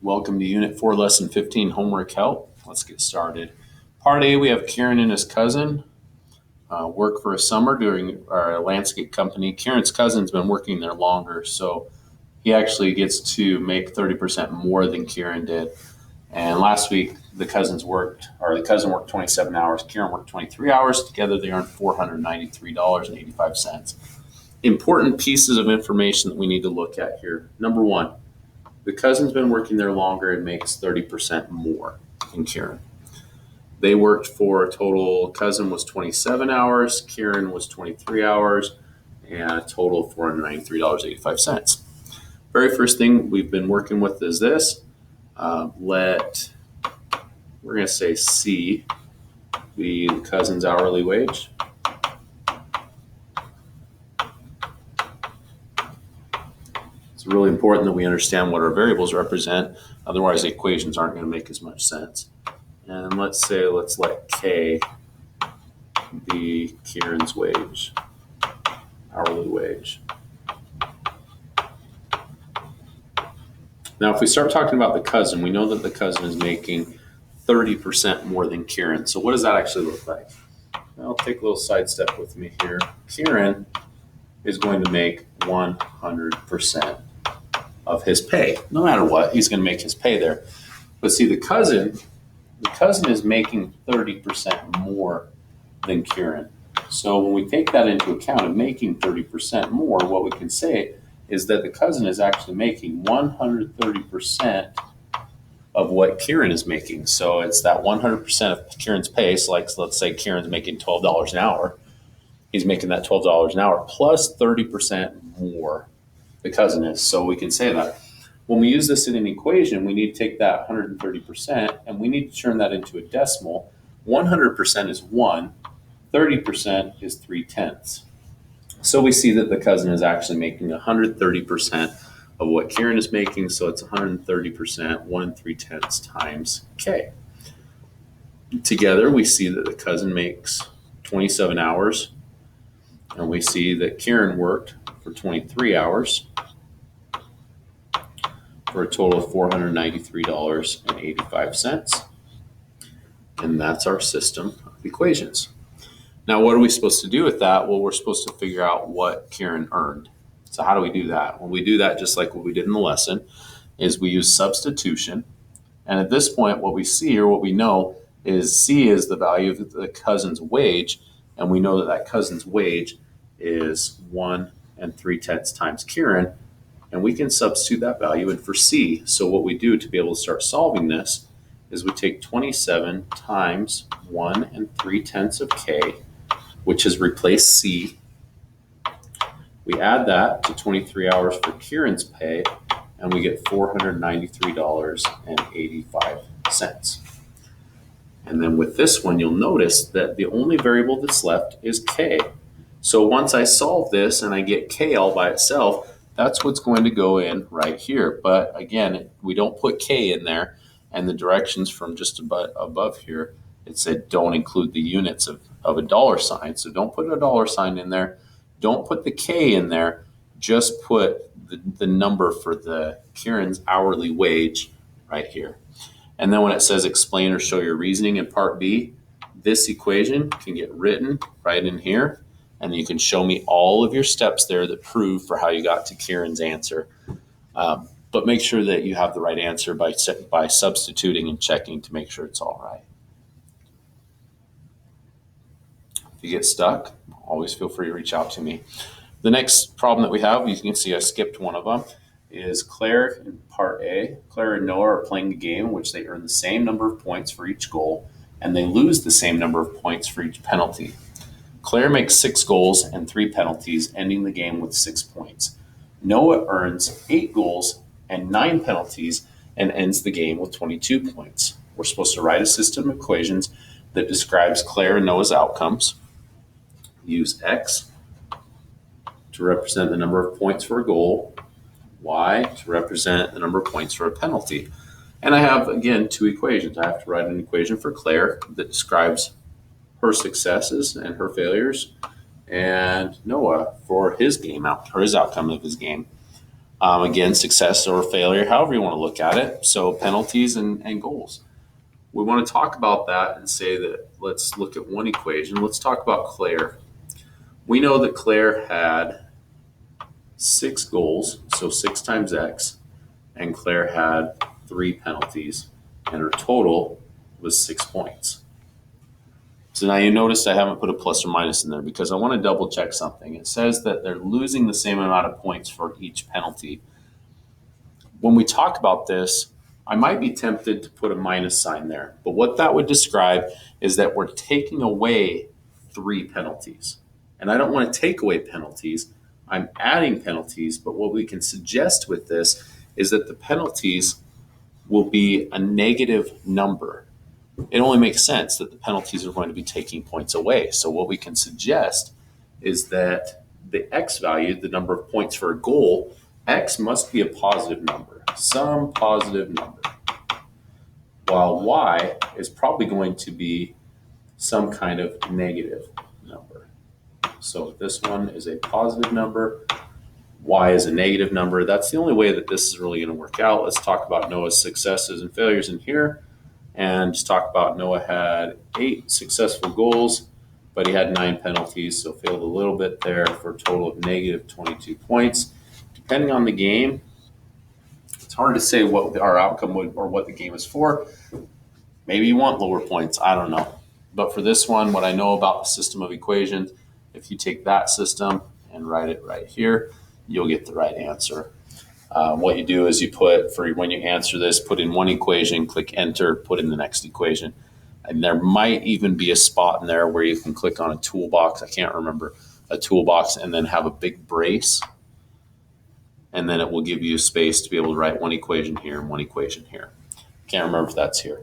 Welcome to Unit 4, Lesson 15, Homework Help. Let's get started. Part A, we have Kieran and his cousin work for a summer doing our landscape company. Kieran's cousin's been working there longer, so he actually gets to make 30% more than Kieran did. And last week, the cousin worked 27 hours. Kieran worked 23 hours. Together, they earned $493.85. Important pieces of information that we need to look at here. Number one, the cousin's been working there longer and makes 30% more than Kieran. They worked for a total, cousin was 27 hours, Kieran was 23 hours, and a total of $493.85. Very first thing we've been working with is this. We're going to say C be the cousin's hourly wage. It's really important that we understand what our variables represent. Otherwise, the equations aren't going to make as much sense. And let's let K be Kieran's wage, hourly wage. Now, if we start talking about the cousin, we know that the cousin is making 30% more than Kieran. So what does that actually look like? Well, take a little sidestep with me here. Kieran is going to make 100% of his pay. No matter what, he's going to make his pay there. But see, the cousin is making 30% more than Kieran. So when we take that into account of making 30% more, what we can say is that the cousin is actually making 130% of what Kieran is making. So it's that 100% of Kieran's pay. So let's say Kieran's making $12 an hour. He's making that $12 an hour plus 30% more the cousin is. So we can say that when we use this in an equation, we need to take that 130% and we need to turn that into a decimal. 100% is 1, 30% is 3/10. So we see that the cousin is actually making 130% of what Kieran is making. So it's 130%, 1 3/10 times K. Together, we see that the cousin makes 27 hours, and we see that Kieran worked for 23 hours for a total of $493.85. And that's our system of equations. Now, what are we supposed to do with that? Well, we're supposed to figure out what Kieran earned. So how do we do that? Well, we do that just like what we did in the lesson, is we use substitution. And at this point, what we see or what we know is C is the value of the cousin's wage. And we know that that cousin's wage is 1 3/10 times Kieran. And we can substitute that value in for C. So what we do to be able to start solving this is we take 27 times 1 3/10 of K, which has replaced C. We add that to 23 hours for Kieran's pay, and we get $493.85. And then with this one, you'll notice that the only variable that's left is K. So once I solve this and I get K all by itself, that's what's going to go in right here. But again, we don't put K in there, and the directions from just above here, it said don't include the units of a dollar sign. So don't put a dollar sign in there. Don't put the K in there. Just put the number for the Kieran's hourly wage right here. And then when it says explain or show your reasoning in part B, this equation can get written right in here. And you can show me all of your steps there that prove for how you got to Kieran's answer. But make sure that you have the right answer by substituting and checking to make sure it's all right. If you get stuck, always feel free to reach out to me. The next problem that we have, you can see I skipped one of them, is Claire in part A. Claire and Noah are playing a game in which they earn the same number of points for each goal, and they lose the same number of points for each penalty. Claire makes 6 goals and 3 penalties, ending the game with 6 points. Noah earns 8 goals and 9 penalties and ends the game with 22 points. We're supposed to write a system of equations that describes Claire and Noah's outcomes. Use X to represent the number of points for a goal, Y to represent the number of points for a penalty. And I have, again, 2 equations. I have to write an equation for Claire that describes her successes and her failures, and Noah for his outcome of his game. Again, success or failure, however you want to look at it. So penalties and goals. We want to talk about that and say that let's look at one equation. Let's talk about Claire. We know that Claire had 6 goals, so 6 times X, and Claire had 3 penalties, and her total was 6 points. So now you notice I haven't put a plus or minus in there because I want to double check something. It says that they're losing the same amount of points for each penalty. When we talk about this, I might be tempted to put a minus sign there, but what that would describe is that we're taking away 3 penalties. And I don't want to take away penalties, I'm adding penalties, but what we can suggest with this is that the penalties will be a negative number. It only makes sense that the penalties are going to be taking points away. So what we can suggest is that the X value, the number of points for a goal, X must be a positive number, some positive number, while Y is probably going to be some kind of negative number. So this one is a positive number, Y is a negative number. That's the only way that this is really going to work out. Let's talk about Noah's successes and failures in here. And just talk about Noah had 8 successful goals, but he had 9 penalties, so failed a little bit there for a total of negative 22 points. Depending on the game, it's hard to say what our outcome would or what the game is for. Maybe you want lower points, I don't know. But for this one, what I know about the system of equations, if you take that system and write it right here, you'll get the right answer. What you do is you put, for when you answer this, put in one equation, click enter, put in the next equation. And there might even be a spot in there where you can click on a toolbox. I can't remember, a toolbox, and then have a big brace. And then it will give you space to be able to write one equation here and one equation here. Can't remember if that's here.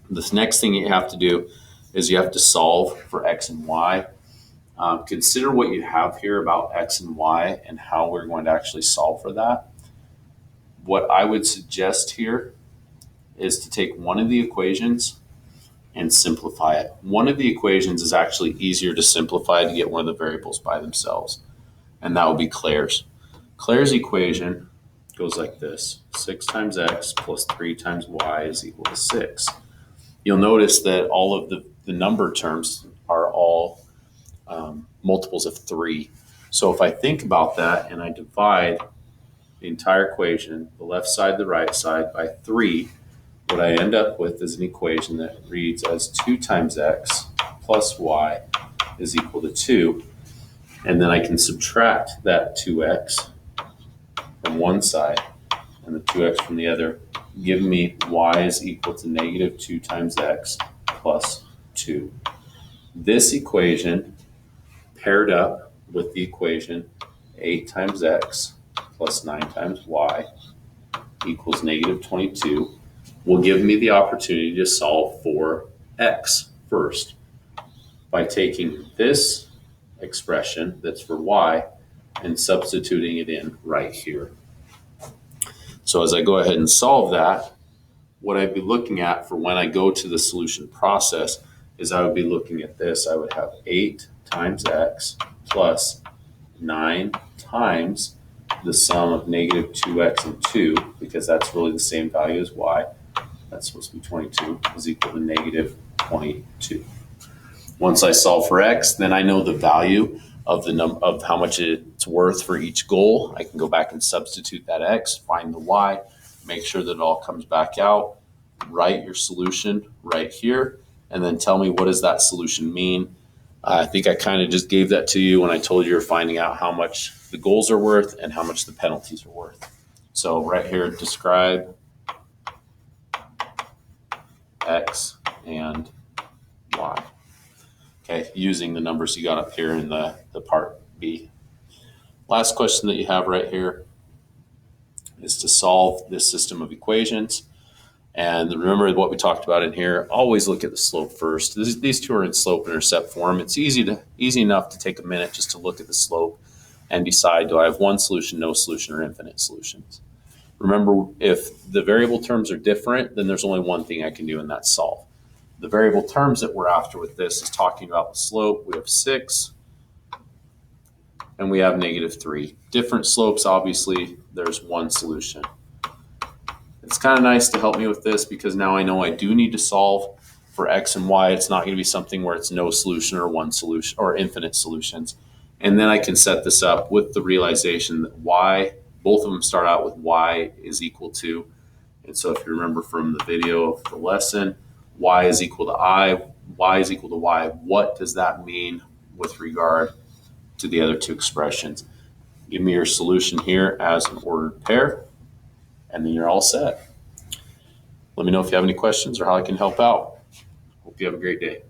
This next thing you have to do is you have to solve for X and Y. Consider what you have here about X and Y and how we're going to actually solve for that. What I would suggest here is to take one of the equations and simplify it. One of the equations is actually easier to simplify to get one of the variables by themselves, and that would be Claire's. Claire's equation goes like this: 6 times X plus 3 times Y is equal to 6. You'll notice that all of the number terms are all multiples of 3. So if I think about that and I divide the entire equation, the left side, the right side, by 3, what I end up with is an equation that reads as 2 times X plus Y is equal to 2. And then I can subtract that 2X from one side and the 2X from the other, giving me Y is equal to negative 2 times X plus 2. This equation paired up with the equation 8 times X plus 9 times Y equals negative 22 will give me the opportunity to solve for X first by taking this expression that's for Y and substituting it in right here. So as I go ahead and solve that, what I'd be looking at for when I go to the solution process is I would be looking at this. I would have 8 times X plus 9 times the sum of negative 2X and 2, because that's really the same value as Y. That's supposed to be 22, is equal to negative 22. Once I solve for X, then I know the value of of how much it's worth for each goal. I can go back and substitute that X, find the Y, make sure that it all comes back out, write your solution right here, and then tell me, what does that solution mean? I think I kind of just gave that to you when I told you you're finding out how much the goals are worth and how much the penalties are worth. So right here, describe X and Y. Okay, using the numbers you got up here in the part B. Last question that you have right here is to solve this system of equations. And remember what we talked about in here, always look at the slope first. These two are in slope intercept form. It's easy enough to take a minute just to look at the slope and decide, do I have one solution, no solution, or infinite solutions? Remember, if the variable terms are different, then there's only one thing I can do, and that's solve. The variable terms that we're after with this is talking about the slope. We have 6 and we have -3. Different slopes, obviously, there's one solution. It's kind of nice to help me with this because now I know I do need to solve for X and Y. It's not going to be something where it's no solution or one solution or infinite solutions. And then I can set this up with the realization that Y, both of them start out with Y is equal to. And so if you remember from the video of the lesson, Y is equal to I, Y is equal to Y. What does that mean with regard to the other two expressions? Give me your solution here as an ordered pair, and then you're all set. Let me know if you have any questions or how I can help out. Hope you have a great day.